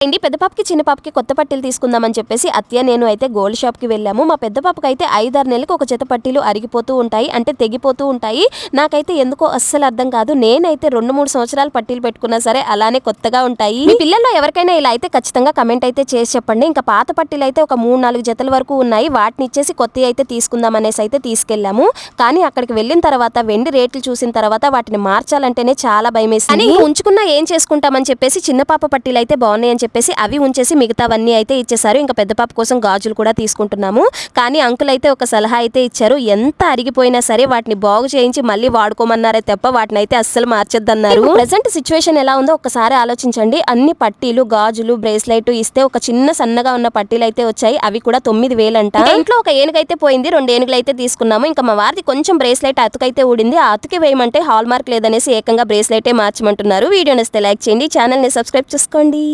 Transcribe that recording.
అండి పెద్ద పాపకి చిన్న పాపకి కొత్త పట్టీలు తీసుకుందామని చెప్పేసి అత్తయ్య నేను అయితే గోల్డ్ షాప్కి వెళ్ళాము. మా పెద్ద పాపకి అయితే 5-6 నెలలకు ఒక జత పట్టీలు అరిగిపోతూ ఉంటాయి, అంటే తెగిపోతూ ఉంటాయి. నాకైతే ఎందుకో అస్సలు అర్థం కాదు. నేనైతే 2-3 సంవత్సరాలు పట్టీలు పెట్టుకున్నా సరే అలానే కొత్తగా ఉంటాయి. మీ పిల్లల్లో ఎవరికైనా ఇలా అయితే ఖచ్చితంగా కమెంట్ అయితే చేసి చెప్పండి. ఇంకా పాత పట్టీలు అయితే ఒక 3-4 జతల వరకు ఉన్నాయి. వాటిని ఇచ్చేసి కొత్తవి అయితే తీసుకుందాం అనేసి అయితే తీసుకెళ్ళాము. కానీ అక్కడికి వెళ్ళిన తర్వాత వెండి రేట్లు చూసిన తర్వాత వాటిని మార్చాలంటేనే చాలా భయమేసింది. ఉంచుకున్నా ఏం చేసుకుంటామని చెప్పేసి చిన్న పాప పట్టీలు అయితే బాగున్నాయని చెప్పేసి అవి ఉంచేసి మిగతావన్నీ అయితే ఇచ్చేసారు. ఇంకా పెద్ద పాప కోసం గాజులు కూడా తీసుకుంటున్నాము. కానీ అంకుల్ అయితే ఒక సలహా అయితే ఇచ్చారు. ఎంత అరిగిపోయినా సరే వాటిని బాగు చేయించి మళ్ళీ వాడుకోమన్నారే తప్ప వాటిని అయితే అస్సలు మార్చొద్దన్నారు. ప్రెసెంట్ సిచ్యువేషన్ ఎలా ఉందో ఒకసారి ఆలోచించండి. అన్ని పట్టీలు, గాజులు, బ్రేస్లెట్ ఇస్తే ఒక చిన్న సన్నగా ఉన్న పట్టీలు అయితే వచ్చాయి. అవి కూడా 9,000 అంట. ఇంట్లో ఒక ఏనుగైతే పోయింది, 2 ఏనుగులు అయితే తీసుకున్నాము. ఇంకా మా వారిది కొంచెం బ్రేస్లెట్ అతుకైతే ఊడింది. ఆ అతుకి వేయమంటే హాల్ మార్క్ లేదనేసి ఏకంగా బ్రేస్లెటే మార్చమంటున్నారు. వీడియో నచ్చితే లైక్ చేయండి, ఛానల్ ని సబ్స్క్రైబ్ చేసుకోండి.